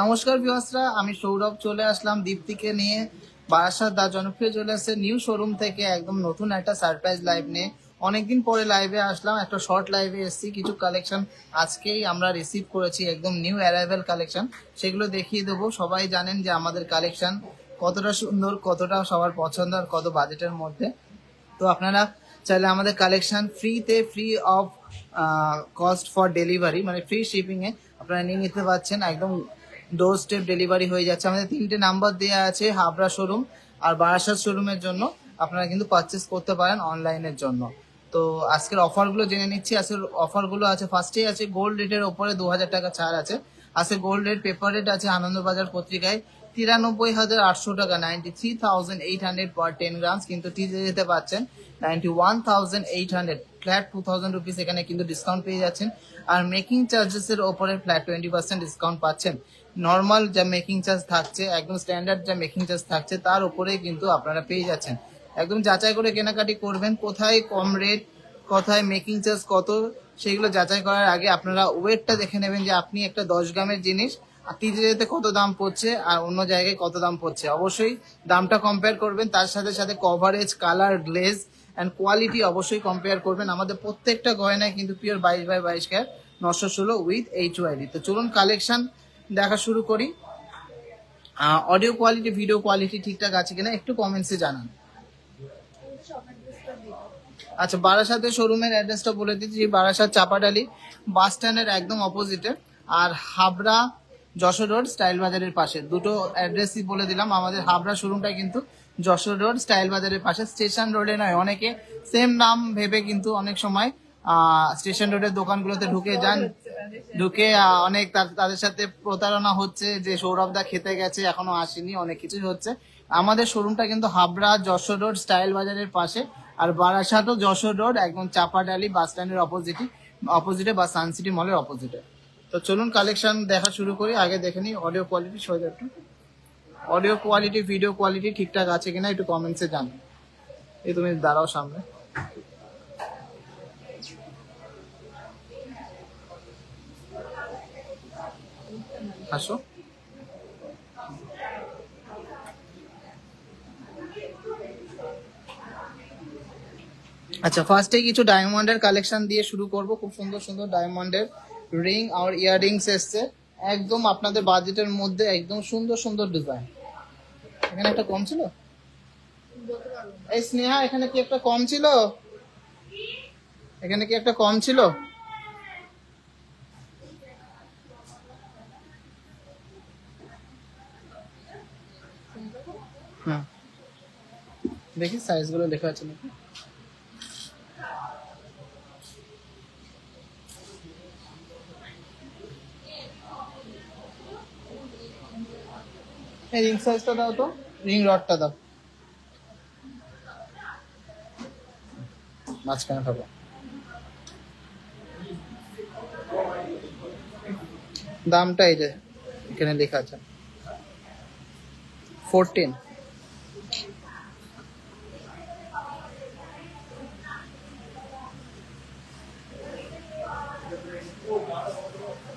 নমস্কার ভিউয়ার্সরা, আমি সৌরভ চলে আসলাম দীপ্তিকে নিয়ে। বারাসাত দা জনপ্রিয় চলে আসছে নিউ শোরুম থেকে একদম নতুন একটা সারপ্রাইজ লাইভ নিয়ে। অনেকদিন পরে লাইভে আসলাম, একটা শর্ট লাইভে এসেছি। কিছু কালেকশন আজকেই আমরা রিসিভ করেছি, একদম নিউ অ্যারাইভেল কালেকশন, সেগুলো দেখিয়ে দেবো। সবাই জানেন যে আমাদের কালেকশন কতটা সুন্দর, কতটা সবার পছন্দ আর কত বাজেটের মধ্যে। তো আপনারা চাইলে আমাদের collection free of cost for delivery, মানে ফ্রি শিপিং এ আপনারা নিয়ে নিতে পারছেন। একদম ডোর স্টেপ ডেলিভারি হয়ে যাচ্ছে। আমাদের 3টে নাম্বার দেওয়া আছে, হাবড়া শোরুম আর বারাসাত শোরুমের জন্য। আপনারা কিন্তু পারচেস করতে পারেন অনলাইনের জন্য। তো আজকের অফারগুলো জেনে নিচ্ছি। আজকের অফারগুলো আছে, ফার্স্টেই আছে গোল্ড রেটের ওপরে 2000 টাকা ছাড় আছে। আজকে গোল্ড রেট পেপার রেট আছে আনন্দবাজার পত্রিকায় 93,800 টাকা, 93,800 পার 10 গ্রামস। কিন্তু টিজে যেতে পাচ্ছেন 91,800, ফ্ল্যাট 2,000 রুপিস এখানে কিন্তু ডিসকাউন্ট পেয়ে যাচ্ছেন। আর মেকিং চার্জেস এর ওপরে ফ্ল্যাট 20% ডিসকাউন্ট পাচ্ছেন। নর্মাল যা মেকিং চার্জ থাকছে, একদম স্ট্যান্ডার্ড যা মেকিং চার্জ থাকছে, তার উপরে কিন্তু আপনারা পেয়ে যাচ্ছেন। একদম যাচাই করে কেনাকাটি করবেন, কোথায় কম রেট, কোথায় মেকিং চার্জ কত, সেগুলো যাচাই করার আগে আপনারা ওয়েটটা দেখে নেবেন যে আপনি একটা 10 গ্রামের জিনিস টিজে যেতে কত দাম পড়ছে আর অন্য জায়গায় কত দাম পড়ছে। অবশ্যই দামটা কম্পেয়ার করবেন, তার সাথে সাথে coverage, colour, glaze and quality অবশ্যই কম্পেয়ার করবেন। আমাদের প্রত্যেকটা গয়নায় কিন্তু পিওর 22/22 ক্যারেট 916 উইথ HYD। তো চলুন কালেকশন দেখা শুরু করি। অডিও কোয়ালিটি, ভিডিও কোয়ালিটি ঠিকঠাক আছে কিনা একটু কমেন্টসে জানান। আচ্ছা, বারাসাতের শোরুমের অ্যাড্রেসটা বলে দিচ্ছি। বারাসাত চাপাডালি বাস স্ট্যান্ডের একদম অপোজিটে, আর হাবড়া যশোর রোড স্টাইল বাজারের পাশে। দুটো অ্যাড্রেসই বলে দিলাম। আমাদের হাবড়া শোরুমটা কিন্তু যশোর রোড স্টাইল বাজারের পাশে, স্টেশন রোডে নয়। অনেকে সেম নাম ভেবে কিন্তু অনেক সময় স্টেশন রোডের দোকানগুলোতে ঢুকে যান, ঢুকে অনেক তাদের সাথে প্রতারণা হচ্ছে যে সৌরভ দা খেতে গেছে এখনো আসেনি, অনেক কিছুই হচ্ছে। আমাদের শোরুমটা কিন্তু হাবড়া যশোর রোড স্টাইল বাজারের পাশে, আর বারাসাতও যশোর রোড একদম চাপাডালি বাস স্ট্যান্ডের অপোজিটে বা সানসিটি মলের অপোজিটে। তো চলুন কালেকশন দেখা শুরু করি। আগে দেখে নিই audio quality, audio quality, video quality ঠিকঠাক আছে কিনা একটু কমেন্টসে জানান। এই তুমি দাঁড়াও সামনে। আসো। আচ্ছা, ফার্স্টে কিছু ডায়মন্ডের কালেকশন দিয়ে শুরু করব। খুব সুন্দর সুন্দর ডায়মন্ডের রিং আর ইয়াররিংস এসছে, একদম আপনাদের বাজেটের মধ্যে, একদম সুন্দর সুন্দর ডিজাইন। এখানে একটা কম ছিল, এই স্নেহা এখানে কি একটা কম ছিল? এখানে কি একটা কম ছিল? হুম, দেখি সাইজ গুলো লেখা আছে নাকি। এই রিং সাইজটা দাও তো, রিং রডটা দাও, মাঝখানে থাকো। দামটা এই যে এখানে লেখা আছে 14।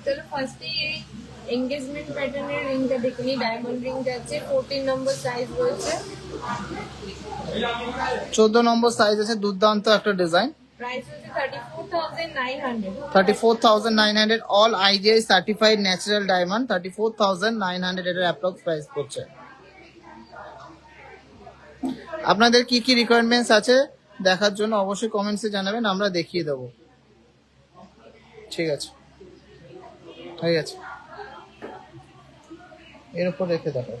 চলো ফার্স্টে এই এঙ্গেজমেন্ট প্যাটার্নের রিংটা দেখে নিই। ডায়মন্ড রিং যাচ্ছে 14 নম্বর সাইজ রয়েছে, 14 নম্বর সাইজ আছে। দুর্দান্ত একটা ডিজাইন। প্রাইস হচ্ছে 34,900। 34,900 all IGI certified natural diamond. 34,900 এর অ্যাপ্রক্স প্রাইস পড়ছে। আপনাদের কি কি রিকোয়ারমেন্টস আছে দেখার জন্য অবশ্যই কমেন্টসে জানাবেন, আমরা দেখিয়ে দেবো। ঠিক আছে, হয়ে গেছে। এর উপর রেখে দেখো,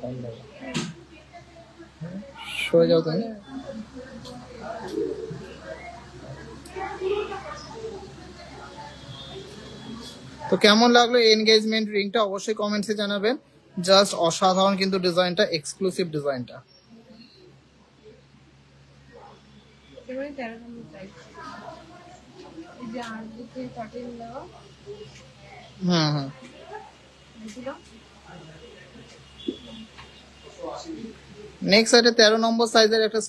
সরে যাও তুমি। তো কেমন লাগলো এনগেজমেন্ট রিংটা অবশ্যই কমেন্টসে জানাবেন। জাস্ট অসাধারণ কিন্তু ডিজাইনটা, এক্সক্লুসিভ ডিজাইনটা। এবারে 13 নম্বর সাইজ, এই যে আর দিকে কাটিং দেওয়া হুম। বুঝলাম। নেক্সট সাইডে 13 নম্বর সাইজের একটা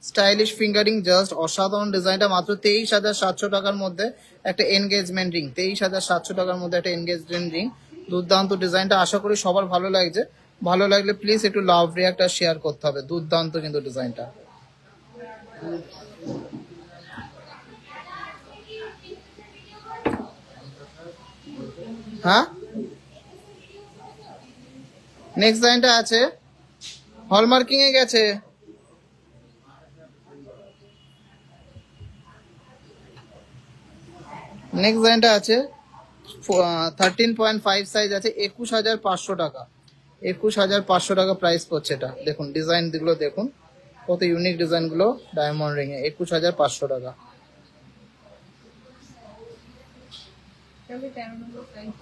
স্টাইলিশ ফিঙ্গারিং, জাস্ট অসাধারণ ডিজাইনটা। মাত্র 23,700 টাকার মধ্যে একটা এনগেজমেন্ট রিং, 23,700 টাকার মধ্যে একটা এনগেজমেন্ট রিং। দুর্দান্ত ডিজাইনটা, আশা করি সবার ভালো লাগছে। ভালো লাগলে প্লিজ একটু লাভ রিয়াক্ট আর শেয়ার করতে হবে। দুর্দান্ত কিন্তু ডিজাইনটা। হ্যাঁ, নেক্সট ডিজাইনটা আছে হলমার্কিং এ গেছে। নেক্সট ডিজাইনটা আছে 13.5 সাইজ আছে, 21,500 টাকা। 21,500 টাকা প্রাইস পড়ছে এটা। দেখুন ডিজাইন গুলো দেখুন, কত ইউনিক ডিজাইন গুলো ডায়মন্ড রিং এ। 21,500 টাকা। তবে 13 নম্বর সাইজ,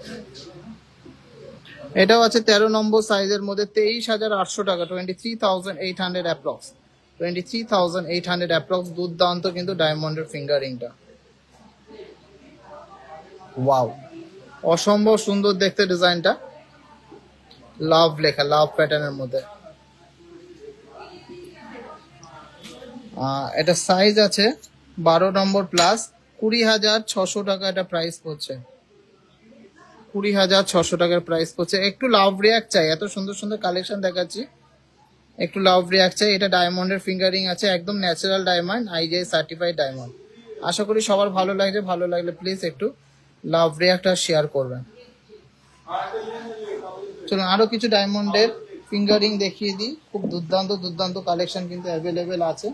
এটাও আছে 13 নম্বর সাইজের মধ্যে, 23,800 টাকা। 23,800 অ্যাপ্রক্স, 23,800 অ্যাপ্রক্স। দুর্দান্ত কিন্তু ডায়মন্ডের ফিঙ্গার রিংটা। ওয়াও, অসম্ভব সুন্দর দেখতে ডিজাইনটা। লাভ লেখা, লাভ প্যাটার্নের মধ্যে। এটা সাইজ আছে 12 নম্বর প্লাস, 20,600 টাকা এটা প্রাইস পড়ছে। 20,600 টাকার প্রাইস পড়ছে। একটু লাভ রিয়াক্ট চাই, এত সুন্দর সুন্দর কালেকশন দেখাচ্ছি, একটু লাভ রিয়াক্ট চাই। এটা ডায়মন্ডের ফিঙ্গারিং আছে, একদম natural diamond, IGI certified diamond. আশা করি সবার ভালো লাগছে। ভালো লাগলে প্লিজ একটু লাভ রিয়াক্ট আর শেয়ার করবেন। চলুন আরো কিছু ডায়মন্ডের ফিঙ্গারিং দেখিয়ে দিই। খুব দুর্দান্ত দুর্দান্ত কালেকশন কিন্তু অ্যাভেলেবেল আছে।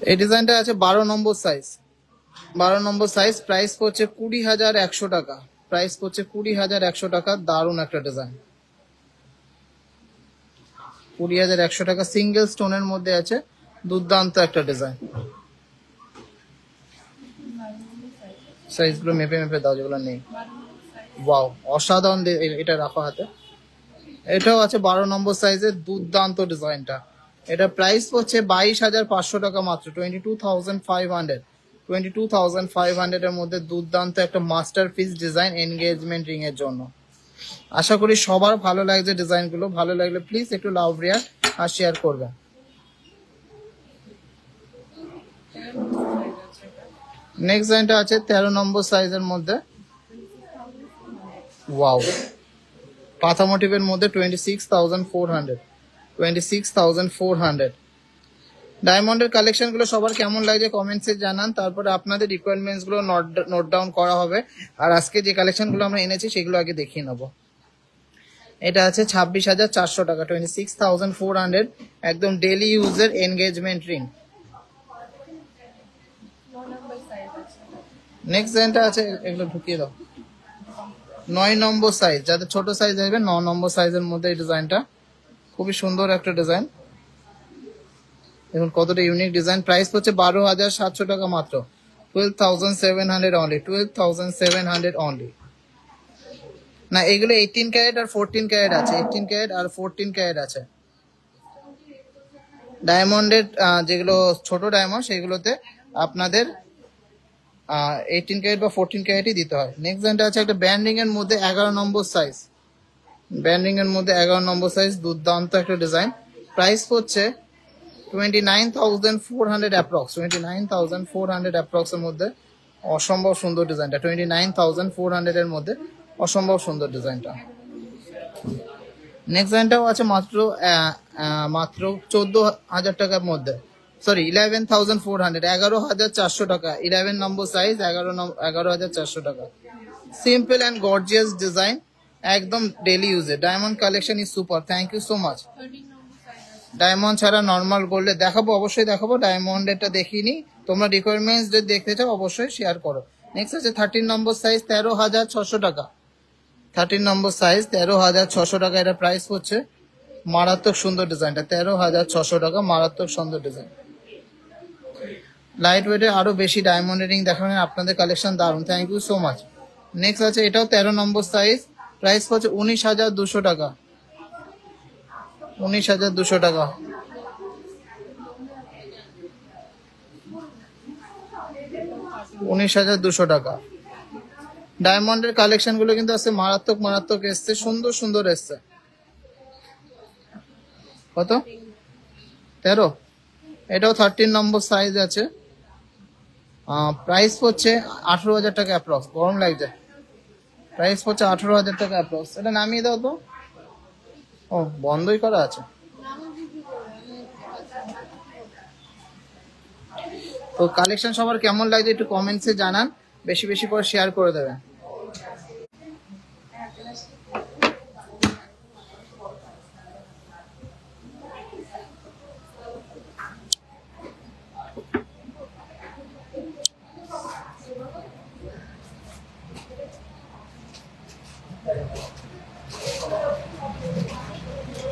এই ডিজাইনটা আছে 12 নম্বর সাইজ, 12 নম্বর সাইজ। প্রাইস পড়ছে 20,100 টাকা। প্রাইস পড়ছে 20,100 টাকা। দারুণ একটা ডিজাইন, 20,100 টাকা। সিঙ্গেল স্টোনের মধ্যে আছে, দুর্দান্ত একটা ডিজাইন। সাইজ গুলো মেপে মেপে দাও যেগুলো নেই। ওয়াও, অসাধারণ এটা রাখো হাতে। এটাও আছে 12 নম্বর সাইজের, দুর্দান্ত ডিজাইনটা। এটা প্রাইস পড়ছে 22,500 টাকা মাত্র। 22,500, 22,500 এর মধ্যে দুর্দান্ত একটা মাস্টারপিস ডিজাইন এনগেজমেন্ট রিং এর জন্য। আশা করি সবার ভালো লাগছে ডিজাইন গুলো। ভালো লাগলে প্লিজ একটু লাভ রিয়াক্ট আর শেয়ার করবেন। নেক্সট ডিজাইনটা আছে 13 নম্বর সাইজের মধ্যে। ওয়াও, পাথা মোটিভের মধ্যে 26,400, 26,400। ডায়মন্ডের কালেকশন গুলো সবার কেমন লাগছে কমেন্টসে জানান। তারপরে আপনাদের রিকোয়ারমেন্টস গুলো নোট ডাউন করা হবে। আর আজকে যে কালেকশন গুলো আমরা এনেছি সেগুলো আগে দেখিয়ে নেবো। এটা আছে 26,400 টাকা, 26,400, একদম ডেলি ইউজের এনগেজমেন্ট রিং। 9 নম্বর সাইজ আছে। নেক্সট ডিজাইনটা আছে, এগুলো ঢুকিয়ে দাও। 9 নম্বর সাইজ, যাদের ছোট সাইজ আসবে 9 নম্বর সাইজের মধ্যে এই ডিজাইনটা। খুবই সুন্দর একটা ডিজাইন। দেখুন কতটা ইউনিক ডিজাইন। প্রাইস হচ্ছে 12,700 টাকা মাত্র। 12,700 অনলি, 12,700 অনলি। না, এগুলো 18 ক্যারেট আর 14 ক্যারেট আছে, 18 ক্যারেট আর 14 ক্যারেট আছে। ডায়মন্ডের যেগুলো ছোট ডায়মন্ড সেগুলোতে আপনাদের 18 ক্যারেট বা 14 ক্যারেটই দিতে হয়। নেক্সট ডিজাইনটা আছে একটা ব্যান্ডিং এর মধ্যে 11 নম্বর সাইজ, ব্যান্ডিং এর মধ্যে 11 নম্বর সাইজ, দুর্দান্ত একটা ডিজাইন। প্রাইস হচ্ছে 29,400 অ্যাপ্রক্স, 29,400 অ্যাপ্রক্স এর মধ্যে। অসম্ভব সুন্দর ডিজাইনটা, 29,400 এর মধ্যে অসম্ভব সুন্দর ডিজাইনটা। নেক্সট ডিজাইনটাও আছে মাত্র 14,000 টাকার মধ্যে, সরি 11,400, 11,400 টাকা। 11 নম্বর সাইজ, 11,400 টাকা। সিম্পল অ্যান্ড গর্জিয়াস ডিজাইন, একদম ডেলি ইউজে। Diamond collection is super, thank you so much. 13 number size আছে। ডায়মন্ড ছাড়া নর্মাল গোল্ডে দেখাবো, অবশ্যই দেখাবো। ডায়মন্ডেরটা দেখিনি, তোমরা রিকোয়ারমেন্টস যদি দেখতে চাও অবশ্যই শেয়ার করো। নেক্সট আছে 13 নম্বর সাইজ, 13,600 টাকা। 13 নম্বর সাইজ, 13,600 টাকা এটা প্রাইস হচ্ছে। মারাত্মক সুন্দর ডিজাইনটা, 13,600 টাকা, মারাত্মক সুন্দর ডিজাইন। লাইট ওয়েটে আরো বেশি ডায়মন্ড রিং দেখাবেন, আপনাদের কালেকশন দারুন, thank you so much. Next আছে, এটাও 13 নম্বর সাইজ, প্রাইস হচ্ছে 19,200 টাকা, 19,200 টাকা। টাকা। ডায়মন্ডের কালেকশন গুলো কিন্তু আছে মারাত্মক মারাত্মক এসছে, সুন্দর সুন্দর এসছে। কত? 13। এটাও 13 নম্বর সাইজ আছে, প্রাইস হচ্ছে 18,000 টাকা অ্যাপ্রক্স। গরম লাগছে, প্রাইস হচ্ছে 18,000 টাকা অ্যাপ্রক্স। এটা নামিয়ে দাও তো। ও, বন্ধই করা আছে। তো কালেকশন সবার কেমন লাগছে একটু কমেন্টসে জানান, বেশি বেশি করে শেয়ার করে দেবেন।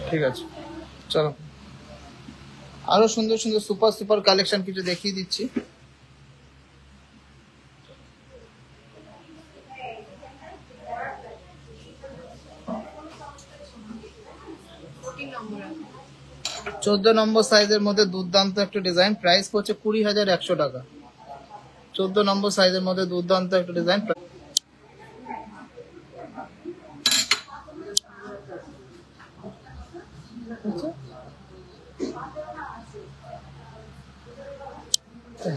ঠিক আছে, চলো আরো সুন্দর সুন্দর সুপার সুপার কালেকশন কিছু দেখিয়ে দিচ্ছি। নম্বর 14 নম্বর সাইজের মধ্যে দুর্দান্ত একটা ডিজাইন, প্রাইস হচ্ছে 20,100 টাকা। 14 নম্বর সাইজের মধ্যে দুর্দান্ত একটা ডিজাইন।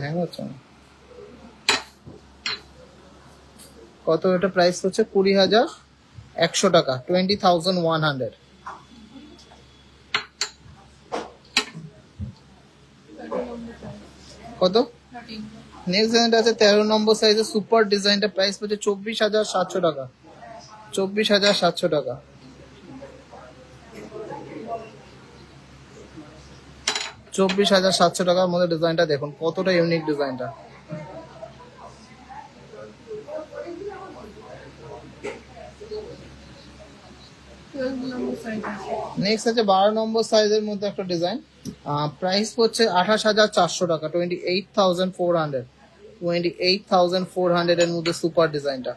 হ্যাঁ হচ্ছে না। কত? এটা প্রাইস হচ্ছে 20,100 টাকা, 20,100। কত? নেক্সট ডিজাইনটা আছে 13 নম্বর সাইজের সুপার ডিজাইনটা, প্রাইস হচ্ছে 24,700 টাকা, 24,700 টাকা। 24,700 টাকার মধ্যে ডিজাইনটা দেখুন কতটা ইউনিক ডিজাইনটা। নেক্সট আছে 12 নম্বর সাইজের মধ্যে একটা ডিজাইন, প্রাইস হচ্ছে 28,400 টাকা, 28,400, 28,400 এর মধ্যে সুপার ডিজাইনটা।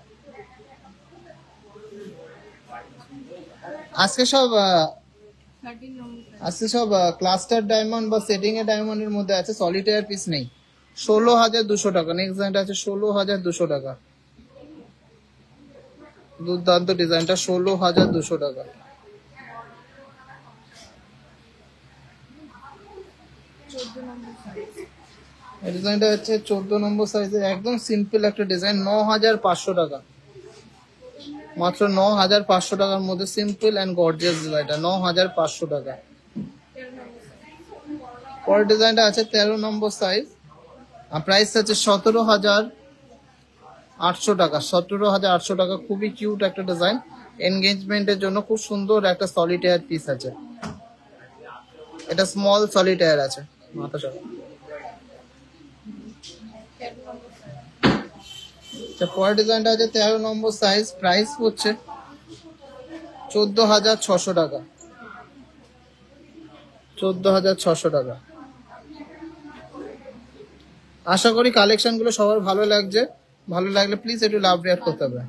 আজকে সব ক্লাস্টার ডায়মন্ড বা সেটিং এর ডায়মন্ডের মধ্যে আছে, সলিটায়ার পিস নেই। 16,200 টাকা। নেক্সট ডিজাইনটা আছে 16,200 টাকা, দুর্দান্ত ডিজাইনটা, 16,200 টাকা। এই ডিজাইনটা হচ্ছে 14 নম্বর সাইজের, একদম সিম্পল একটা ডিজাইন, 9,500 টাকা, মাত্র 9,500 টাকার মধ্যে সিম্পল অ্যান্ড গর্জিয়াস ডিজাইনটা, 9,500 টাকা। পরের ডিজাইনটা আছে 13 নম্বর সাইজ, প্রাইস আছে 17,800 টাকা, 17,800 টাকা। খুবই কিউট একটা ডিজাইন, এনগেজমেন্টের জন্য খুব সুন্দর একটা সলিটায়ার পিস আছে। এটা স্মল সলিটায়ার আছে, মাথা সব। পরের ডিজাইনটা আছে 13 নম্বর সাইজ, প্রাইস হচ্ছে 14,600 টাকা, 14,600 টাকা। আশা করি কালেকশন গুলো সবার ভালো লাগছে, ভালো লাগলে প্লিজ একটু লাভ রেয়ার করতে হবে।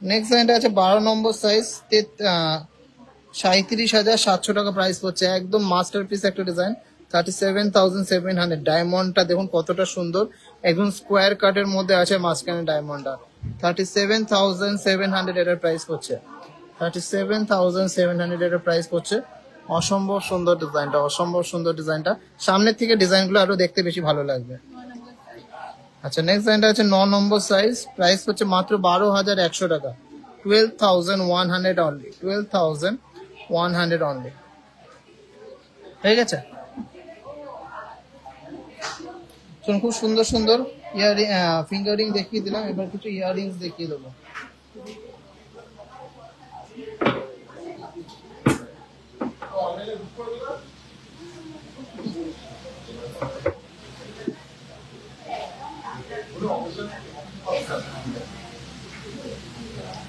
নেক্সট ডিজাইনটা আছে 12 নম্বর সাইজ, 37,700 টাকা প্রাইস হচ্ছে, একদম মাস্টারপিস একটা ডিজাইন, 37,700। ডায়মন্ডটা দেখুন কতটা সুন্দর, একদম স্কোয়ার কাটের মধ্যে আছে মাঝখানে ডায়মন্ডটা, 37,700 এটার প্রাইস হচ্ছে, 37,700 এটার প্রাইস হচ্ছে। অসম্ভব সুন্দর ডিজাইনটা, অসম্ভব সুন্দর ডিজাইনটা, সামনের থেকে ডিজাইনগুলো আরো দেখতে বেশি ভালো লাগবে। আচ্ছা, নেক্সট ডিজাইনটা আছে 9 নম্বর সাইজ, প্রাইস হচ্ছে মাত্র 12,100 টাকা, 12,100 অনলি, 12,100 অনলি। হয়ে গেছে। খুব সুন্দর সুন্দর ইয়ারিং, ফিঙ্গারিং দেখিয়ে দিলাম, এবার কিছু ইয়ারিংস দেখিয়ে দেবো।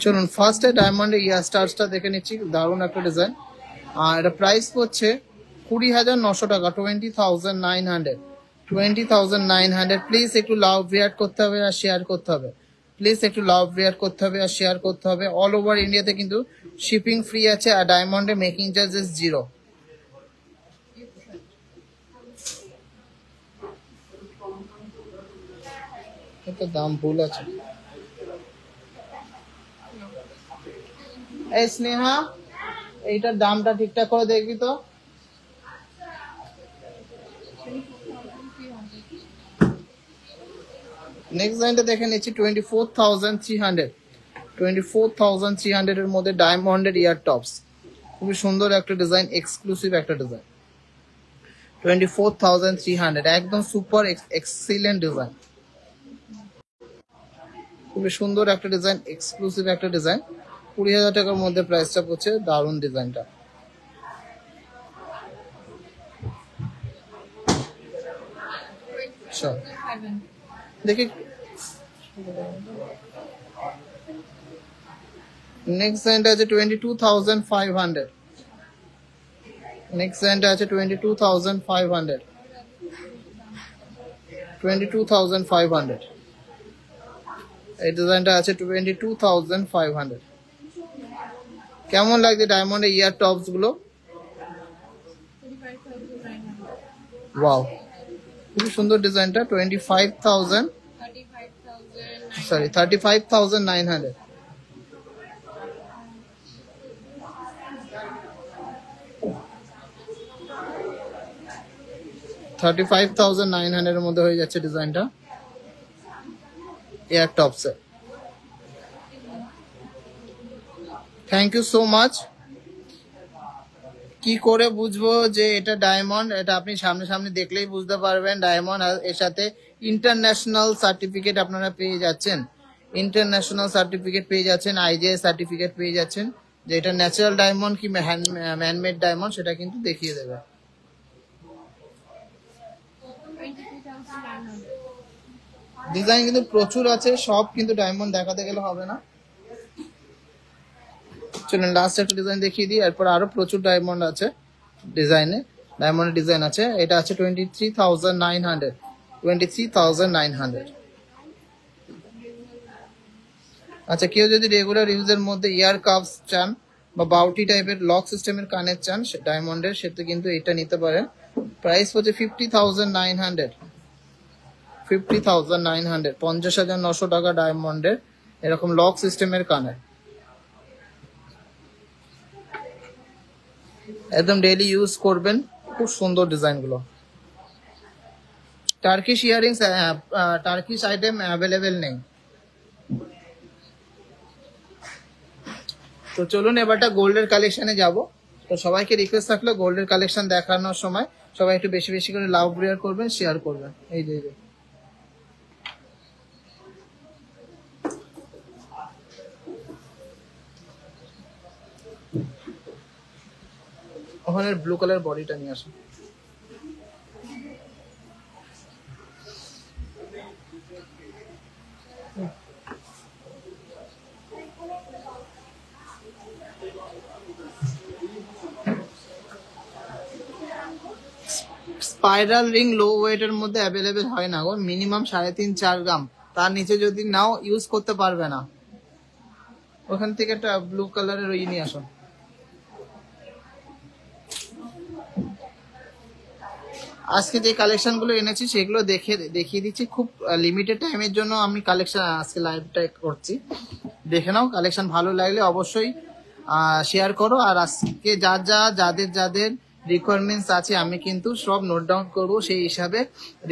চলুন ফার্স্টে ডায়মন্ডের ইয়ার স্টার্সটা দেখে নিচ্ছি, দারুণ একটা ডিজাইন, আর এটা প্রাইস পড়ছে 20,900 টাকা, 20,900, 20,900। প্লিজ একটু লাভ রিয়াক্ট করতে হবে আর শেয়ার করতে হবে, প্লিজ একটু লাভ রিয়াক্ট করতে হবে আর শেয়ার করতে হবে। অল ওভার ইন্ডিয়াতে কিন্তু শিপিং ফ্রি আছে, আর ডায়মন্ডে মেকিং চার্জেস 0। এটা দাম ভুল আছে। এই স্নেহা, এইটার দামটা ঠিকঠাক করে দেখবি তো। নেক্সট লাইনটা দেখে নিচ্ছি 24,300, 24,300 এর মধ্যে ডায়মন্ডের ইয়ার টপস। খুবই সুন্দর একটা ডিজাইন, এক্সক্লুসিভ একটা ডিজাইন। 24,300, একদম সুপার এক্সিলেন্ট ডিজাইন, খুবই সুন্দর একটা ডিজাইন, এক্সক্লুসিভ একটা ডিজাইন। 20,000 টাকার মধ্যে প্রাইসটা পড়ছে। দারুণ ডিজাইনটা। দেখি নেক্সট ডিজাইনটা আছে 22,500, নেক্সট ডিজাইনটা আছে 22,500, 22,500। এই ডিজাইনটা আছে 22,500। কেমন লাগছে ডায়মন্ডের ইয়ার টপস গুলো? ওয়াও, খুবই সুন্দর ডিজাইনটা। 35,900, 35,900 এর মধ্যে হয়ে যাচ্ছে ডিজাইনটা এয়ার টপসে। Thank you so much. কি করে বুঝবো যে এটা ডায়মন্ড? এটা আপনি সামনে সামনে দেখলেই বুঝতে পারবেন ডায়মন্ড। আর এর সাথে ইন্টারন্যাশনাল সার্টিফিকেট আপনারা পেয়ে যাচ্ছেন, ইন্টারন্যাশনাল সার্টিফিকেট পেয়ে যাচ্ছেন, আইজিআই সার্টিফিকেট পেয়ে যাচ্ছেন, যে এটা ন্যাচারাল ডায়মন্ড কি ম্যানমেড ডায়মন্ড সেটা কিন্তু দেখিয়ে দেবে। ডিজাইন কিন্তু প্রচুর আছে, সব কিন্তু ডায়মন্ড দেখাতে গেলে হবে না। চলুন লাস্ট একটা ডিজাইন দেখিয়ে দিই, এরপর আরো প্রচুর ডায়মন্ড আছে ডিজাইনে, ডায়মন্ডের ডিজাইন আছে। এটা আছে 23,900, 23,900। আচ্ছা, কেউ যদি রেগুলার ইউজের মধ্যে ইয়ার কাপস চান বা বাউটি টাইপের লক সিস্টেমের কানের চান ডায়মন্ডের, সেটা কিন্তু এটা নিতে পারেন। প্রাইস হচ্ছে 50,900, 50,900, 50,900 টাকা ডায়মন্ডের এরকম লক সিস্টেমের কানের। একদম ডেইলি ইউজ করবেন, খুব সুন্দর ডিজাইন গুলো। Turkish earrings, Turkish item available নেই। তো চলুন এবারটা গোল্ডের কালেকশনে যাব। তো সবাইকে রিকোয়েস্ট থাকলো গোল্ডের কালেকশন দেখানোর সময় সবাই একটু বেশি বেশি করে লাভ শেয়ার করবেন, শেয়ার করবেন। এই যে ওখানে ব্লু কালার বডিটা নিয়ে আসুন। স্পাইরাল রিং লো ওয়েটের মধ্যে অ্যাভেলেবেল হয় না গো, মিনিমাম 3.5-4 গ্রাম, তার নিচে যদি নাও ইউজ করতে পারবে না। ওখান থেকে একটা ব্লু কালারের ওই নিয়ে আসুন। আজকে যে কালেকশন গুলো এনেছি সেগুলো দেখিয়ে দিচ্ছি, খুব লিমিটেড টাইমের জন্য আমি কালেকশন আজকে লাইভটা করছি। দেখে নাও, কালেকশন ভালো লাগলে অবশ্যই শেয়ার করো। আর আজকে যাদের রিকোয়ারমেন্টস আছে আমি কিন্তু সব নোট ডাউন করবো, সেই হিসাবে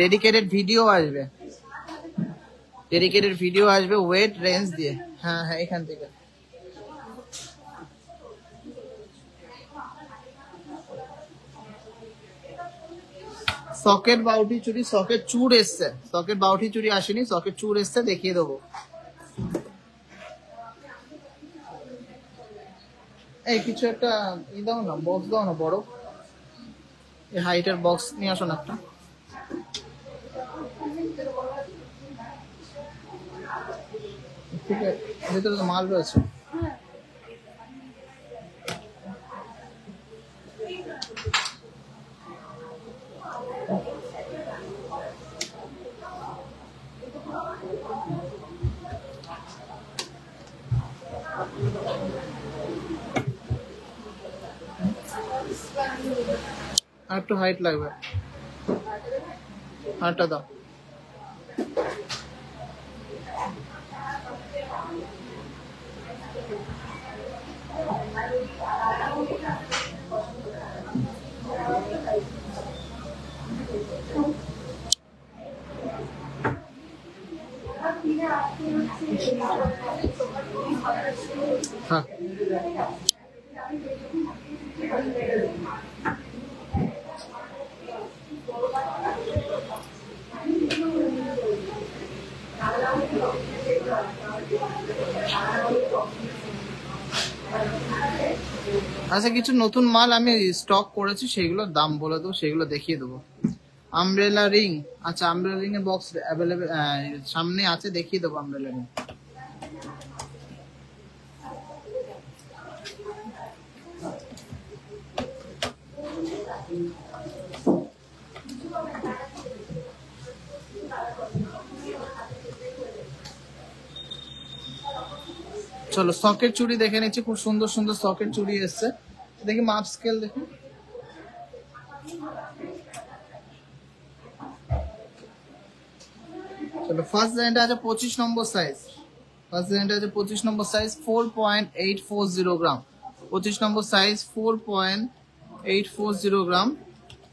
ডেডিকেটেড ভিডিও আসবে, ডেডিকেটেড ভিডিও আসবে ওয়েট রেঞ্জ দিয়ে। হ্যাঁ হ্যাঁ, এখান থেকে সকেট বাউটি চুড়ি, সকেট চুড় এসছে, সকেট বাউটি চুড়ি আসেনি, সকেট চুড় এসছে, দেখিয়ে দেবো। এই কিছু একটা ই দাও না, বক্স দাও না বড়, এই হাইটের বক্স নিয়ে আসো না একটা। ঠিক আছে, ভেতরে তো মাল রয়েছে। আর একটু হাইট লাগবে, আরটা দাও। হ্যাঁ, আচ্ছা কিছু নতুন মাল আমি স্টক করেছি, সেগুলোর দাম বলে দেবো, সেগুলো দেখিয়ে দেবো। আমব্রেলা রিং, আচ্ছা আমব্রেলা রিং এর বক্স অ্যাভেলেবেল সামনে আছে, দেখিয়ে দেবো আমব্রেলা রিং। চলো সকেট চুড়ি দেখে নিচ্ছি, খুব সুন্দর সুন্দর সকেট চুড়ি এসছে, দেখি মাপ স্কেল দেখুন। চলো ফার্স্ট ডিজাইনটা আছে 25 নম্বর সাইজ, ফার্স্ট ডিজাইনটা আছে 25 নম্বর সাইজ, 4.840 গ্রাম, 25 নম্বর সাইজ 4.840 গ্রাম।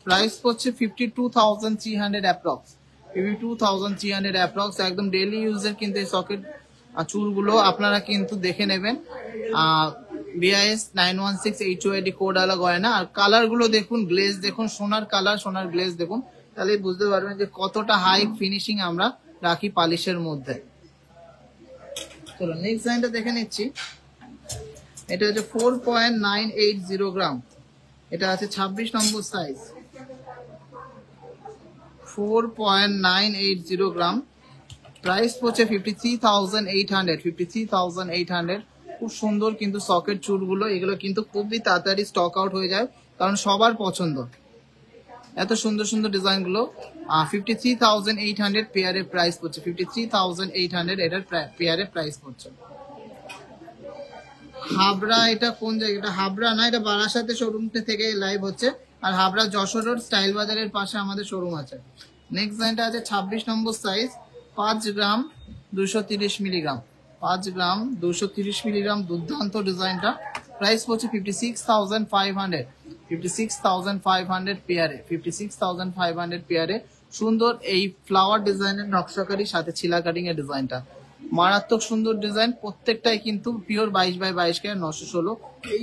প্রাইস পড়ছে 52,300 অ্যাপ্রক্স, 52,300 অ্যাপ্রক্স। একদম ডেইলি ইউজের কিন্তু এই সকেট চুলগুলো আপনারা কিন্তু দেখে নেবেন। BIS 916 HOID কোড আলা গয়না। আর কালার গুলো দেখুন, গ্লেজ দেখুন, সোনার কালার, সোনার গ্লেজ দেখুন, তাহলে বুঝতে পারবেন যে কতটা হাই ফিনিশিং আমরা রাখি পালিশের মধ্যে। চলো নেক্সট ডিজাইনটা দেখে নিচ্ছি। এটা হচ্ছে 4.980 গ্রাম, এটা আছে 26 নম্বর সাইজ, 4.980 গ্রাম। প্রাইস পড়ছে 53,800, 53,800। খুব সুন্দর কিন্তু সকেট চুলগুলো, এগুলো কিন্তু খুবই তাড়াতাড়ি স্টক আউট হয়ে যায়, কারণ সবার পছন্দ এত সুন্দর সুন্দর ডিজাইন গুলো। 53,800 পেয়ারে প্রাইস পড়ছে, 53,800 এটার পেয়ারে প্রাইস পড়ছে। হাবড়া, এটা কোন জায়গা? এটা হাবড়া না, এটা বারাসাতে শোরুম থেকে লাইভ হচ্ছে, আর হাবড়া যশোর রোড স্টাইল বাজারের পাশে আমাদের শোরুম আছে। নেক্সট ডিজাইনটা আছে 26 নম্বর সাইজ, 5 গ্রাম 230 মিলিগ্রাম, 5 গ্রাম 230 মিলিগ্রাম। দুর্দান্ত ডিজাইনটা। প্রাইস পড়ছে 56,500, 56,500 পেয়ারে, 56,500 পেয়ারে। সুন্দর এই ফ্লাওয়ার ডিজাইনের নকশাকারী সাথে ছিলা কাটিং এর ডিজাইনটা মারাত্মক সুন্দর ডিজাইন। প্রত্যেকটাই কিন্তু পিওর 22x22 কে 916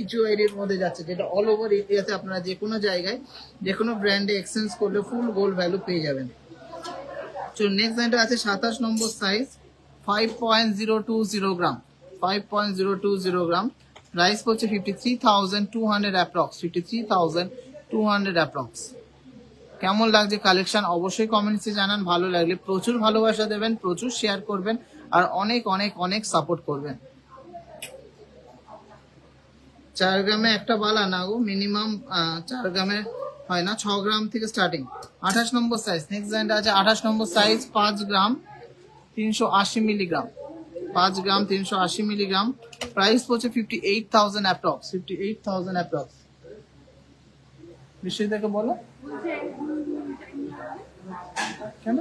HOID এর মধ্যে যাচ্ছে, যেটা অল ওভার ইন্ডিয়াতে আপনারা যে কোনো জায়গায় যে কোনো ব্র্যান্ডে এক্সচেঞ্জ করলে ফুল গোল্ড ভ্যালু পেয়ে যাবেন। তো নেক্সট ডিজাইনটা আছে 27 নম্বর সাইজ, 5.020 গ্রাম, 5.020 গ্রাম। প্রাইস পড়ছে 53,200 অ্যাপ্রক্স, 53,200 অ্যাপ্রক্স। কেমন লাগছে কালেকশন অবশ্যই কমেন্টসে জানান। ভালো লাগলে প্রচুর ভালোবাসা দেবেন, প্রচুর শেয়ার করবেন, আর অনেক অনেক অনেক সাপোর্ট করবেন। 4 গ্রামে একটা বালা না গো, মিনিমাম 4 গ্রামে হয় না, 6 গ্রাম থেকে স্টার্টিং। 28 নম্বর সাইজ, নেক্সট ডিজাইনটা আছে 28 নম্বর সাইজ, 5 গ্রাম 380 মিলিগ্রাম, 5 গ্রাম 380 মিলিগ্রাম। প্রাইস পড়ছে 58,000 অ্যাপ্রক্স, 58,000 অ্যাপ্রক্স। বিশ্বজিৎ থেকে বলো কেন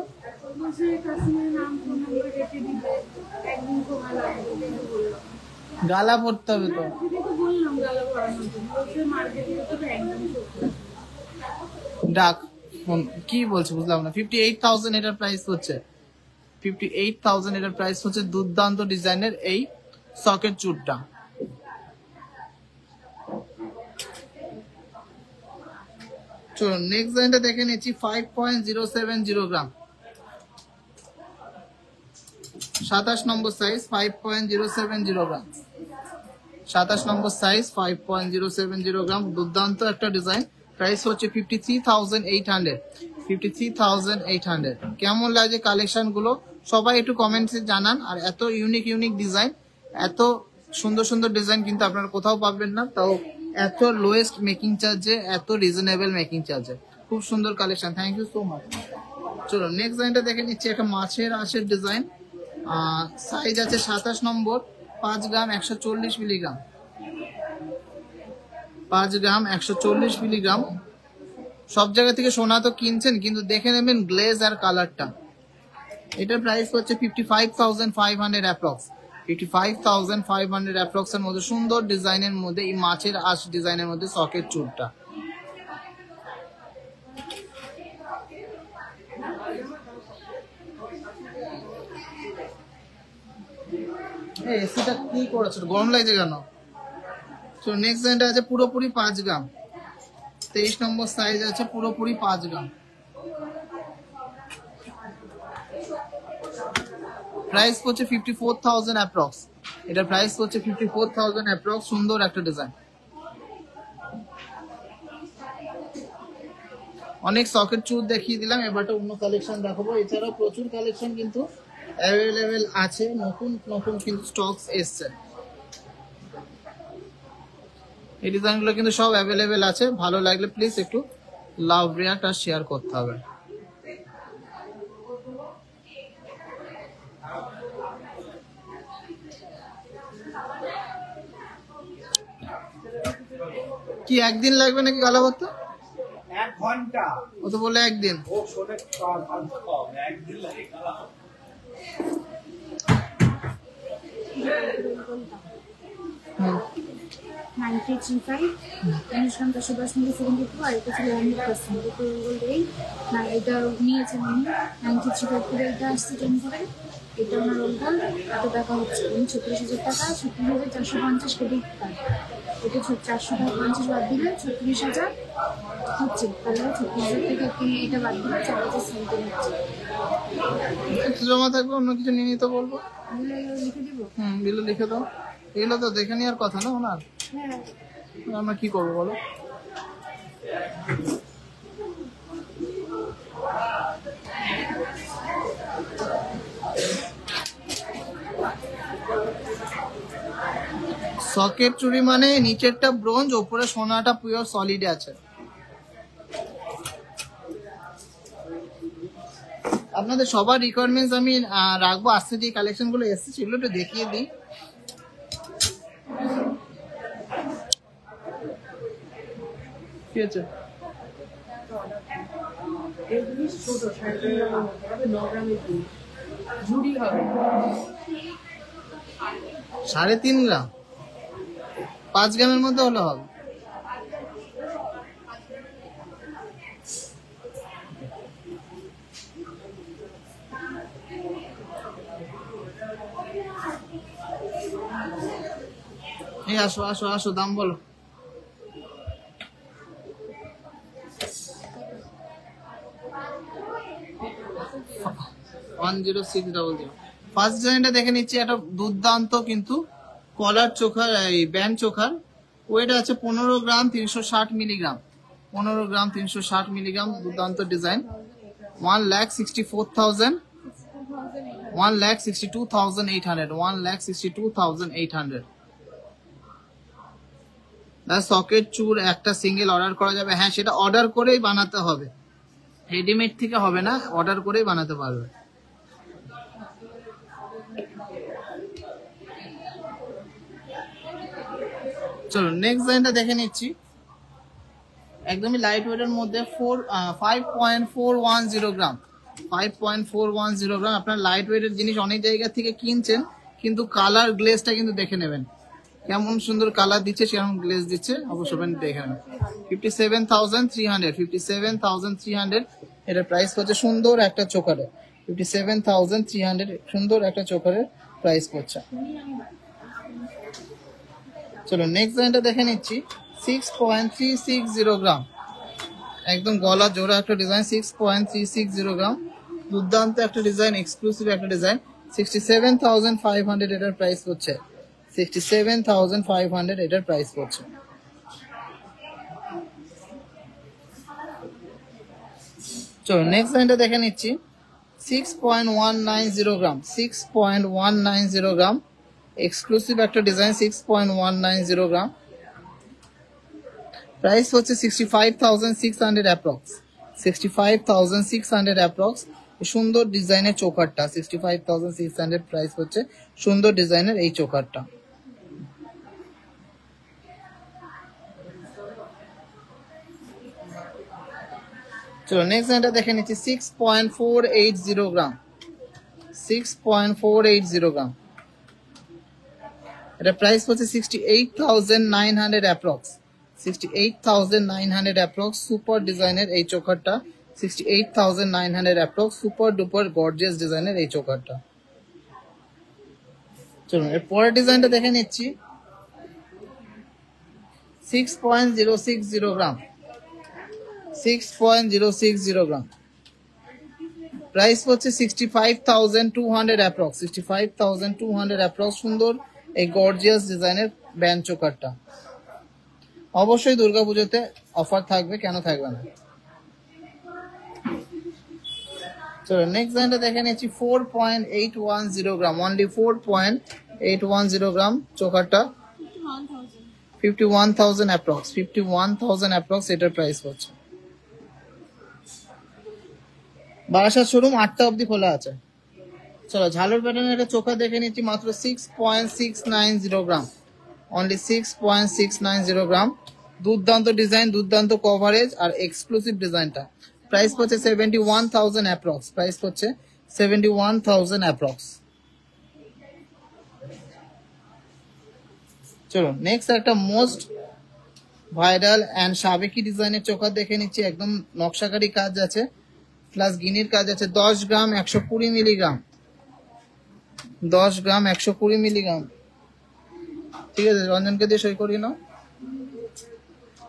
গালা পড়তে হবে তো। ডাক কি বলছে বুঝলাম না। 58,000 এটার প্রাইস হচ্ছে, 58,000 এটার প্রাইস হচ্ছে। দুর্দান্ত ডিজাইনের এই সকেট চুটটা। চলো নেক্সট ডিজাইনটা দেখে নিচ্ছি। 5.070 গ্রাম, 27 নম্বর সাইজ, 5.070 গ্রাম, 27 নম্বর সাইজ, 5.070 গ্রাম। দুর্দান্ত একটা ডিজাইন। প্রাইস হচ্ছে 53,800, 53,800। কেমন লাগে কালেকশন গুলো সবাই একটু কমেন্টসে জানান। আর এত ইউনিক ইউনিক ডিজাইন, এত সুন্দর সুন্দর ডিজাইন কিন্তু আপনারা কোথাও পাবেন না, তাও এত লোয়েস্ট মেকিং চার্জে, এত রিজনেবল মেকিং চার্জে। খুব সুন্দর collection, thank you so much. চলো নেক্সট ডিজাইনটা দেখে নিচ্ছি। একটা মাছের আঁশের ডিজাইন, সাইজ আছে 27 নম্বর, 5 গ্রাম 140 মিলিগ্রাম, 5 গ্রাম 140 মিলিগ্রাম। সব জায়গা থেকে সোনা তো কিনছেন, কিন্তু দেখে নেবেন গ্লেজ আর কালারটা। এটার প্রাইস হচ্ছে 55,500 অ্যাপ্রক্স। 55,500 অ্যাপ্রক্স এর মধ্যে সুন্দর ডিজাইনের মধ্যে এই মাছের আঁশ ডিজাইনের মধ্যে সকেট চুরটা। এসিটা কি করেছো, গরম লাগছে কেন? তো নেক্সট ডিজাইনটা আছে পুরোপুরি 5 গ্রাম, 23 নম্বর সাইজ আছে, পুরোপুরি 5 গ্রাম। প্রাইস হচ্ছে 54,000 অ্যাপ্রক্স। এটার প্রাইস হচ্ছে 54,000 অ্যাপ্রক্স। সুন্দর একটা ডিজাইন। অনেক সকেট চুর দেখিয়ে দিলাম, এবারটা অন্য কালেকশন দেখাবো। এছাড়াও প্রচুর কালেকশন কিন্তু অ্যাভেলেবেল আছে, নতুন নতুন কিন্তু স্টকস এসছে। এই ডিজাইনগুলো কিন্তু সব অ্যাভেলেবেল আছে। ভালো লাগলে প্লিজ একটু লাভ রিয়াক্ট আর শেয়ার করতে হবে। কি একদিন লাগবে নাকি গালা করতে? 1 ঘন্টা। ও তো বলে একদিন। ও শোনে একদিন লাগে গালা। হুম 9335 অনুষ্ঠান 10/10/72 আর এটা ছিল 100%। তো বললেই না, এটা নিয়েছেন উনি 9335 করে। এটা আসছে 10 করে। এটা ওনার রোল কল। এত টাকা হচ্ছে 36,000 টাকা, 36,450 ক্রেডিট কার্ড। এটা 450 বাদ দিলে 36,000 হচ্ছে। তাহলে 36,000 থেকে আপনি এটা বাদ দিলে 4,000 সেন্টি হচ্ছে। একটু জমা থাকবে, অন্য কিছু নিয়ে নিতে বলবো। তাহলে লিখে দিব। বিলও লিখে দাও। এগুলো তো দেখে নেওয়ার কথা না ওনার, হ্যাঁ, আমরা কি করবো বলো? সকেট চুড়ি মানে নিচেরটা ব্রোঞ্জ, ওপরে সোনাটা পিওর সলিড আছে। আপনাদের সবার রিকোয়ারমেন্টস আমি রাখবো। আজকে যে কালেকশন গুলো এসেছে সেগুলো একটু দেখিয়ে দিই। কি আছে? এগুলি ছোট 9 গ্রামের পিস ঝুড়ি হবে। 3.5 গ্রাম 5 গ্রামের মধ্যে হলে হবে। এই আসো আসো আসো, দাম বলো। 10600। ফার্স্ট ডিজাইনটা দেখে নিচ্ছি। একটা দুর্দান্ত কিন্তু কলার চোখার, এই ব্যান্ড চোখার। ওয়েট আছে 15 গ্রাম 360 মিলিগ্রাম। 15 গ্রাম 360 মিলিগ্রাম। দুর্দান্ত ডিজাইন। 1,64,000, 1,62,800, 1,62,800। সকেট চুর একটা সিঙ্গেল অর্ডার করা যাবে। হ্যাঁ, সেটা অর্ডার করেই বানাতে হবে, রেডিমেড থেকে হবে না, অর্ডার করেই বানাতে পারবে। চলো নেক্সট ডিজাইনটা দেখে নিচ্ছি। একদমই লাইট ওয়েটের মধ্যে 5.410 গ্রাম। 5.410 গ্রাম। আপনার লাইট ওয়েটের জিনিস অনেক জায়গা থেকে কিনছেন, কিন্তু কালার গ্লেজটা কিন্তু দেখে নেবেন, কেমন সুন্দর কালার দিচ্ছে, কেমন গ্লেজ দিচ্ছে, অবশ্যই দেখে নেবেন। 57,300, 57,300 এটার প্রাইস হচ্ছে। সুন্দর একটা চোকারে 57,300, সুন্দর একটা চোকারের প্রাইস পড়ছে। চলো নেক্সট ডিজাইনটা দেখে নিচ্ছি। 6.360 গ্রাম, একদম গলা জোড়া একটা ডিজাইন। 6.360 গ্রাম, দুর্দান্ত একটা ডিজাইন, এক্সক্লুসিভ একটা ডিজাইন। 67,500 এটার প্রাইস হচ্ছে। 67,500 এটার প্রাইস পড়ছে। চলো নেক্সট লাইনটা দেখে নিচ্ছি। 6.190 গ্রাম, 6.190 গ্রাম, এক্সক্লুসিভ একটা ডিজাইন। 6.190 গ্রাম, প্রাইস হচ্ছে 65,600 অ্যাপ্রক্স। 65,600 অ্যাপ্রক্স। সুন্দর ডিজাইনের চোকারটা 65,600 প্রাইস হচ্ছে। সুন্দর ডিজাইনের এই চোকারটা। চলো নেক্সট এটা দেখে নিচ্ছি 6.480 গ্রাম, 6.480 গ্রাম। এটা প্রাইস হচ্ছে 68,900 অ্যাপ্রক্স, 68,900 অ্যাপ্রক্স। সুপার ডিজাইনের এই চোকারটা 68,900 অ্যাপ্রক্স, সুপার ডুপার গর্জিয়াস ডিজাইনের এই চোকারটা। চলুন এর পরের ডিজাইনটা দেখে নিচ্ছি। 6.060 গ্রাম, 6.060 গ্রাম। প্রাইস হচ্ছে 65,200 অ্যাপ্রক্স, 65,200 অ্যাপ্রক্স। সুন্দর এই গর্জিয়াস ডিজাইনের ব্যান্ড চোকারটা। অবশ্যই দুর্গাপুজোতে অফার থাকবে, কেন থাকবে না। চলো নেক্সট ডিজাইনটা দেখে নিচ্ছি 4.810 গ্রাম, অনলি 4.810 গ্রাম চোকারটা। 51,000 অ্যাপ্রক্স, 51,000 অ্যাপ্রক্স এটার প্রাইস হচ্ছে। বারাসাত শোরুম 8টা অবধি খোলা আছে। চলো ঝালর প্যাটার্নের একটা চোখা দেখে নিচ্ছি, মাত্র 6.690 গ্রাম, অনলি 6.690 গ্রাম। দুর্দান্ত ডিজাইন, দুর্দান্ত কভারেজ আর এক্সক্লুসিভ ডিজাইনটা। প্রাইস হচ্ছে 71,000 অ্যাপ্রক্স, প্রাইস হচ্ছে 71,000 অ্যাপ্রক্স। চলো নেক্সট একটা মোস্ট ভাইরাল অ্যান্ড সাবেকি ডিজাইনের চোখা দেখে নিচ্ছি। একদম নকশাকারী কাজ আছে, প্লাস গিনির কাজ আছে। 10 গ্রাম 120 মিলিগ্রাম, 10 গ্রাম 120 মিলিগ্রাম। ঠিক আছে, রঞ্জনকে দিয়ে সই করিয়ে নাও।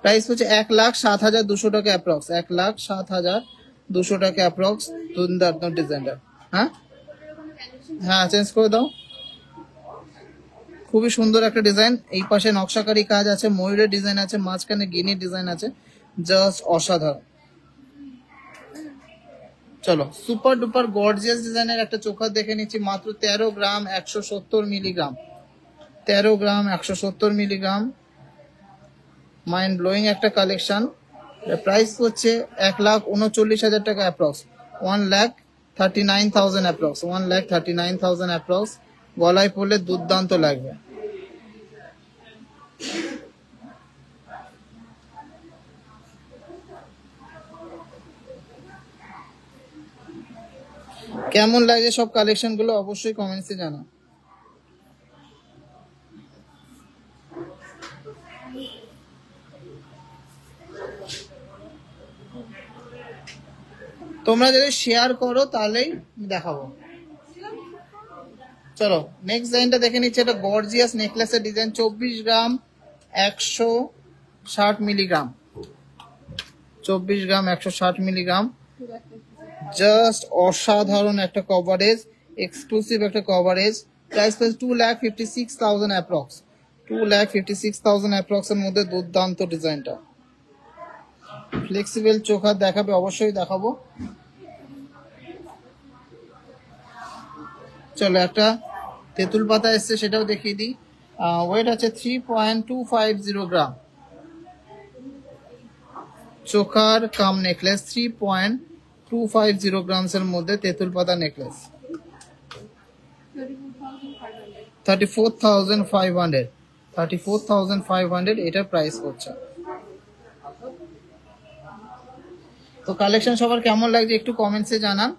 প্রাইস হচ্ছে 1,07,200 টাকা অ্যাপ্রক্স, 1,07,200 টাকা অ্যাপ্রক্স। দুর্দান্ত ডিজাইনটা। হ্যাঁ হ্যাঁ, চেঞ্জ করে দাও। খুবই সুন্দর একটা ডিজাইন। এই পাশে নকশাকারী কাজ আছে, ময়ূরের ডিজাইন আছে, মাঝখানে গিনির ডিজাইন আছে, জাস্ট অসাধারণ। চলো সুপার ডুপার গর্জিয়াস ডিজাইনের একটা চোখা দেখে নিচ্ছি, মাত্র 13 গ্রাম 170 মিলিগ্রাম, 13 গ্রাম 170 মিলিগ্রাম। মাইন্ড ব্লোয়িং একটা কালেকশন। প্রাইস হচ্ছে 1,39,000 টাকা অ্যাপ্রক্স, 1,39,000 অ্যাপ্রক্স, 1,39,000 অ্যাপ্রক্স। গলায় পড়লে দুর্দান্ত লাগবে। কেমন লাগে সব কালেকশন গুলো অবশ্যই কমেন্টসে জানাও। তোমরা যদি শেয়ার করো তাহলেই দেখাবো। চলো নেক্সট ডিজাইনটা দেখে নিচ্ছি। এটা গর্জিয়াস নেকলেসের ডিজাইন, 24 গ্রাম 160 মিলিগ্রাম, 24 গ্রাম 160 মিলিগ্রাম। জাস্ট অসাধারণ একটা কভারেজ, এক্সক্লুসিভ একটা coverage. Price price 2,56,000 approx, 2,56,000 approx এর মধ্যে দুর্দান্ত ডিজাইনটা। ফ্লেক্সিবল চোখা দেখাবে, অবশ্যই দেখাবো। চলো একটা তেঁতুল পাতা এসছে, সেটাও দেখিয়ে দিই। ওয়েট আছে 3.250 গ্রাম। চোখার কাম নেকলেস 3.250 গ্রামস এর মধ্যে তেঁতুল পাতা নেকলেস। 34,500, 34,500 এটা প্রাইস হচ্ছে। তো কালেকশন সবার কেমন লাগছে একটু কমেন্টসে জানান।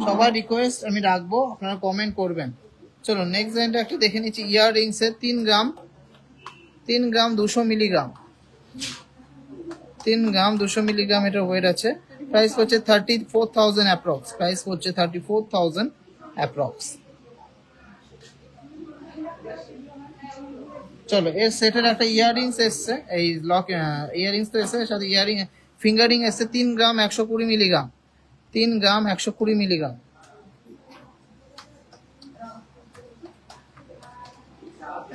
সবার রিকোয়েস্ট আমি রাখবো, আপনারা কমেন্ট করবেন। চলো নেক্সট ডিজাইনটা একটু দেখে নিচ্ছি। ইয়ার রিংস এর 3 গ্রাম 200 মিলিগ্রাম, 3 গ্রাম 200 মিলিগ্রাম এটা ওয়েট আছে। প্রাইস হচ্ছে 34,000 অ্যাপ্রক্স, প্রাইস হচ্ছে 34,000 অ্যাপ্রক্স। চলো এর সেটের একটা ইয়াররিংস এসছে, এই লক ইয়াররিংস তো এসছে, সাথে ইয়ারিং ফিঙ্গারিং এসছে। 3 গ্রাম 120 মিলিগ্রাম, 3 গ্রাম 120 মিলিগ্রাম।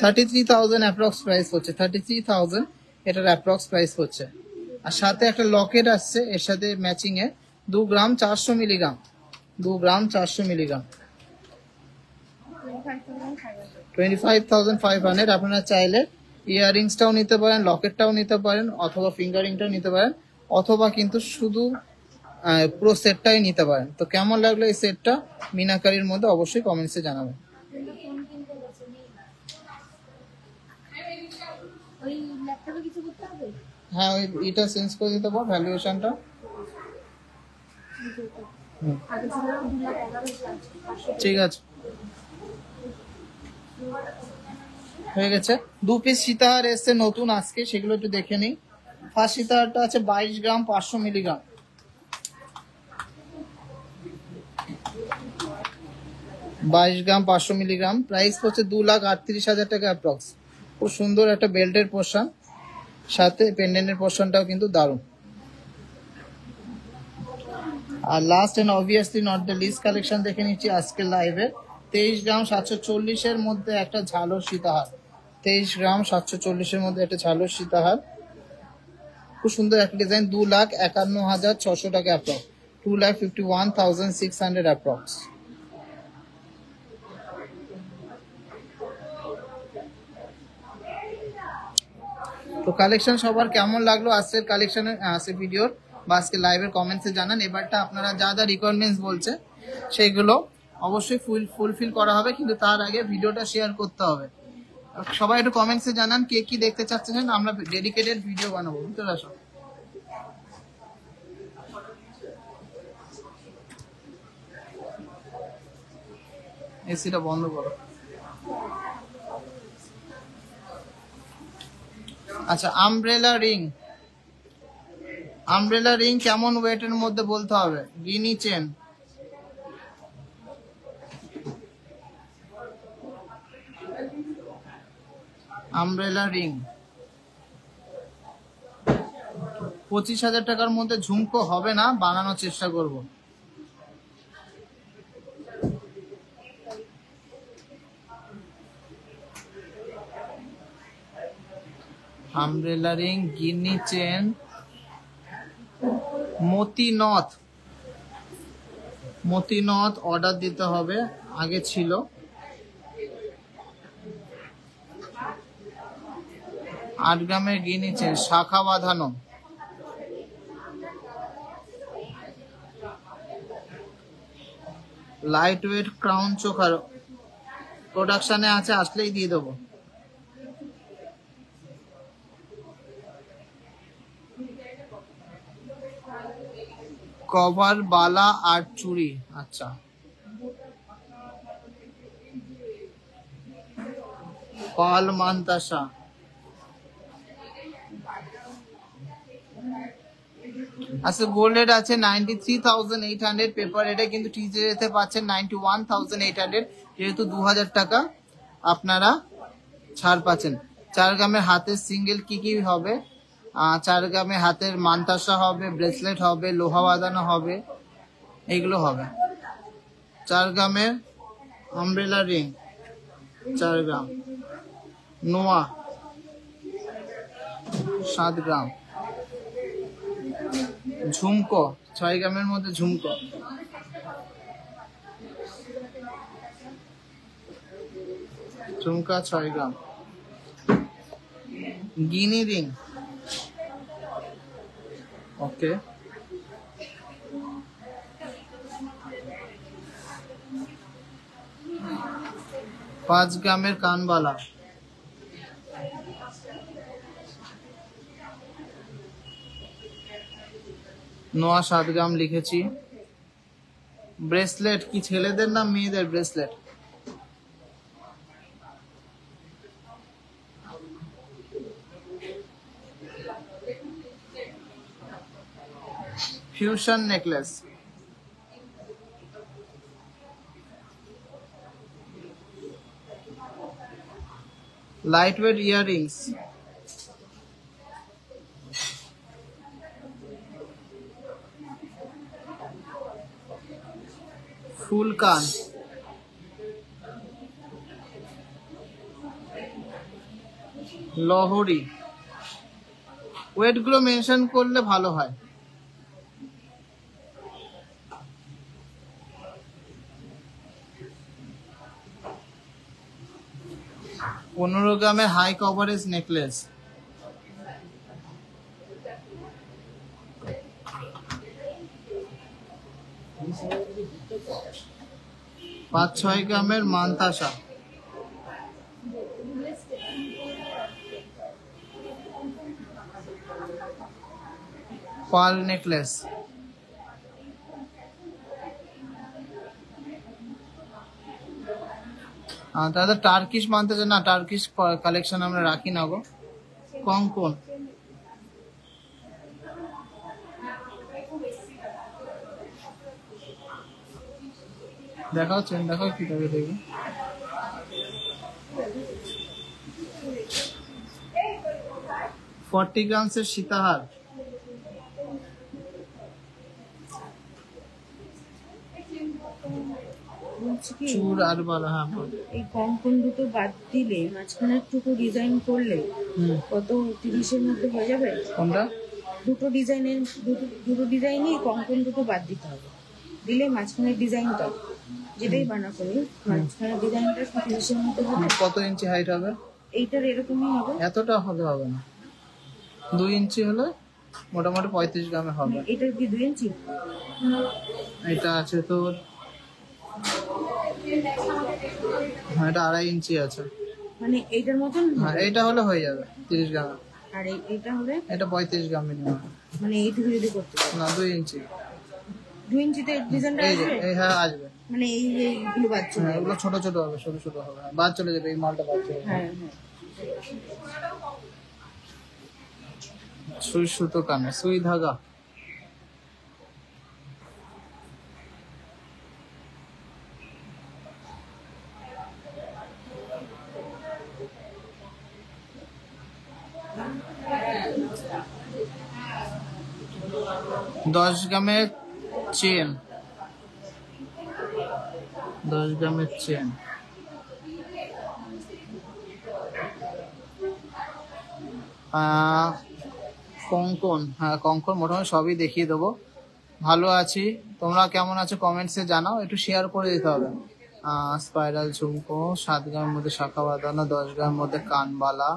33,000 অ্যাপ্রক্স প্রাইস হচ্ছে, 33,000 এটার অ্যাপ্রক্স প্রাইস হচ্ছে। আর সাথে একটা লকেট আসছে এর সাথে ম্যাচিং এ, 2 গ্রাম 400 মিলিগ্রাম, 2 গ্রাম 400 মিলিগ্রাম। 25,500। আপনারা চাইলে ইয়াররিংসটাও নিতে পারেন, লকেটটাও নিতে পারেন, অথবা ফিঙ্গারিংটাও নিতে পারেন, অথবা কিন্তু শুধু পুরো সেটটাই নিতে পারেন। তো কেমন লাগলো এই সেটটা মিনাকারির মধ্যে অবশ্যই কমেন্টসে জানাবেন। হ্যাঁ ওই এটা চেঞ্জ করে দিতে পারো ভ্যালুয়েশনটা। ভিডিওটা হুম, আগে ছিল 2,11,500 ঠিক আছে, হয়ে গেছে। 2 পিস সীতাহার এসছে নতুন আজকে, সেগুলো একটু দেখে নিই। ফার্স্ট সীতাহারটা আছে 22 গ্রাম 500 মিলিগ্রাম, 22 গ্রাম 500 মিলিগ্রাম, প্রাইস হচ্ছে 2,38,000 টাকা অ্যাপ্রক্স। খুব সুন্দর একটা বেল্টের পোর্শন, সাথে পেন্ডেন্টের পোর্শনটাও কিন্তু দারুণ। আর last and obviously not the least collection দেখে নিচ্ছি আজকের লাইভে। 23 গ্রাম 740-এর মধ্যে একটা ঝালর সীতাহার, 23 গ্রাম 740-এর মধ্যে একটা ঝালর সীতাহার, খুব সুন্দর একটা ডিজাইন। 2,51,600 টাকা অ্যাপ্রক্স, 2,51,600 অ্যাপ্রক্স। তো কালেকশন সবার কেমন লাগলো আজকের কালেকশনের আজকের ভিডিওর বা আজকে লাইভের কমেন্টসে জানান। এবারটা আপনারা যা যা রিকোয়ারমেন্টস বলছে সেগুলো অবশ্যই ফুলফিল করা হবে, কিন্তু তার আগে ভিডিওটা শেয়ার করতে হবে। সবাই একটু কমেন্টসে জানান কে কি দেখতে চাচ্ছেন, আমরা ডেডিকেটেড ভিডিও বানাবো। ভিতরে আসো। এসিটা বন্ধ করো। আচ্ছা, আমব্রেলা রিং, আমব্রেলা রিং কেমন ওয়েটের মধ্যে বলতে হবে। গিনি চেন, আমব্রেলা রিং 25,000 টাকার মধ্যে ঝুমকো হবে না, বানানোর চেষ্টা করব। আমব্রেলা রিং, গিনি চেন, মতি নথ, মতি নথ অর্ডার দিতে হবে, আগে ছিল। আট গ্রামের গিনি চেন, শাখা বাঁধানো, লাইট ওয়েট ক্রাউন চোখার প্রোডাকশনে আছে, আসলেই দিয়ে দেবো। কভার বালা আর চুড়ি, আচ্ছা। পাল মান্তাসা, আচ্ছা গোল্ডেড আছে 93,800, পেপার এটা কিন্তু টিজেতে পাচ্ছেন 91,800, যেহেতু 2,000 টাকা আপনারা ছাড় পাচ্ছেন। 4 গ্রামের হাতের সিঙ্গেল কি কি হবে, 4 গ্রামের হাতের মান্তাসা হবে, ব্রেসলেট হবে, লোহা বাঁধানো হবে, এইগুলো হবে। 4 গ্রামের আমব্রেলা রিং, 4 গ্রাম, নোয়া 7 গ্রাম, ঝুমকো 6 গ্রামের মধ্যে ঝুমকো, ঝুমকা 6 গ্রাম, গিনি রিং, ওকে, 5 গ্রামের কানবালা, নোয়া 7 গ্রাম লিখেছি। ব্রেসলেট কি ছেলেদের না মেয়েদের bracelet, fusion necklace, light weight earrings, ফুল কান, লহরি। ওয়েট গুলো মেনশন করলে ভালো হয়। 15 গ্রামের হাই কভারেজ নেকলেস, 5-6 গ্রামের মান্তাসা, পার্ল নেকলেস, দাদা টার্কিশ মানতে চান না, টার্কিশ কালেকশন আমরা রাখি না গো। কঙ্কন দেখাও, চেন দেখাও কি তবে দেখি। ফর্টি গ্রামসের সীতাহার, বলছি কি চুর আর বালা। হ্যাঁ বল। এই কঙ্কন দুটো বাদ দিলে মাঝখানে একটুকু ডিজাইন করলে কত 30-এর মধ্যে হয়ে যাবে? কোনটা? দুটো ডিজাইনই কঙ্কন দুটো বাদ দিতে হবে, দিলে মাঝখানের ডিজাইনটা যেটাই বানা করি মাঝখানের ডিজাইনটা 30-এর মধ্যে হবে। কত ইঞ্চি হাইট হবে? এইটার এরকমই হবে। এতটা হলে হবে না, 2 ইঞ্চি হলে মোটামুটি 35 গ্রামে হবে। এটার কি 2 ইঞ্চি? এটা আছে তোর, হ্যাঁ এটা 2.5 ইঞ্চি আছে। মানে এইটার মতন হ্যাঁ এইটা হলে হয়ে যাবে 30 গ্রামে। আর এইটা হলে এটা 35 গ্রাম মিনিমাম। মানে এইটুকু যদি করতে পারি না 2 ইঞ্চি। 2 ইঞ্চিতে ডিজাইনটা এই যে আসবে? এই হ্যাঁ আসবে। মানে এইগুলো বাদ চলে হ্যাঁ যাবে। এগুলো ছোট ছোট হবে, ছোট ছোট হবে, বাদ চলে যাবে, এই মালটা বাদ চলে যাবে। হ্যাঁ হ্যাঁ সুই সুতো কানে, সুই ধাগা। দশ গ্রামের চেন, 10 গ্রামের চেন। কঙ্কন, হ্যাঁ কঙ্কন মোটামুটি সবই দেখিয়ে দেবো। ভালো আছি, তোমরা কেমন আছো কমেন্টসে জানাও, একটু শেয়ার করে দিতে হবে। স্পাইরাল ঝুমকো 7 গ্রামের মধ্যে শাখা বাঁধানো, 10 গ্রামের মধ্যে কানবালা,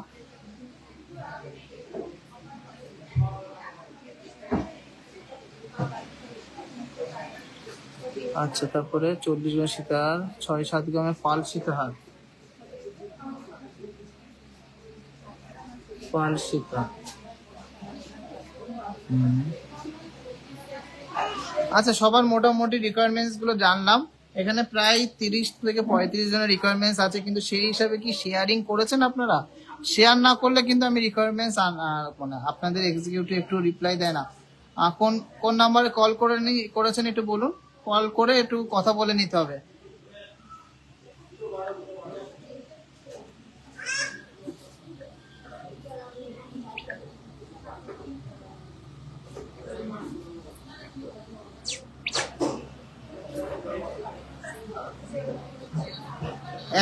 আচ্ছা তারপরে 40 গ্রাম সীতাহার, 6-7 গ্রামের পাল সীতাহার, পাল সীতা। আচ্ছা সবার মোটামুটি রিকোয়ারমেন্টস গুলো জানলাম। এখানে প্রায় 30 থেকে 35 জনের রিকোয়ারমেন্টস আছে, কিন্তু সেই হিসাবে কি শেয়ারিং করেছেন আপনারা? শেয়ার না করলে কিন্তু আমি রিকোয়ারমেন্টস মানে আপনাদের এক্সিকিউটিভ একটু রিপ্লাই দেয় না। কোন কোন নাম্বারে কল করে করেছেন একটু বলুন, কল করে একটু কথা বলে নিতে হবে।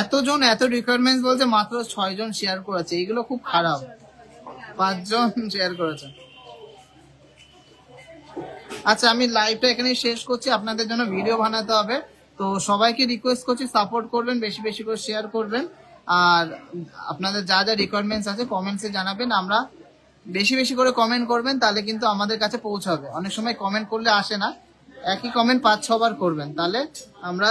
এতজন এত রিকোয়ারমেন্টস বলতে মাত্র 6 জন শেয়ার করেছে, এগুলো খুব খারাপ। 5 জন শেয়ার করেছে। আচ্ছা আমি লাইভটা এখানেই শেষ করছি, আপনাদের জন্য ভিডিও বানাতে হবে, তো সবাইকে রিকোয়েস্ট করছি সাপোর্ট করবেন, বেশি বেশি করে শেয়ার করবেন, আর আপনাদের যা যা রিকোয়ারমেন্টস আছে কমেন্টসে জানাবেন। আমরা বেশি বেশি করে কমেন্ট করবেন, তাহলে কিন্তু আমাদের কাছে পৌঁছাবে। অনেক সময় কমেন্ট করলে আসে না, একই কমেন্ট 5-6 বার করবেন, তাহলে আমরা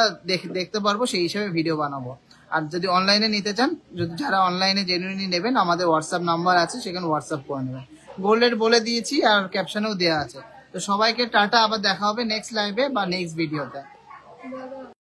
দেখতে পারবো, সেই হিসেবে ভিডিও বানাবো। আর যদি অনলাইনে নিতে চান, যদি যারা অনলাইনে জেনুইনলি নেবেন, আমাদের হোয়াটসঅ্যাপ নাম্বার আছে, সেখানে হোয়াটসঅ্যাপ করে নেবেন। গোল্ড রেট বলে দিয়েছি আর ক্যাপশনেও দেওয়া আছে। তো সবাইকে টাটা, আবার দেখা হবে নেক্সট লাইভে বা নেক্সট ভিডিওতে।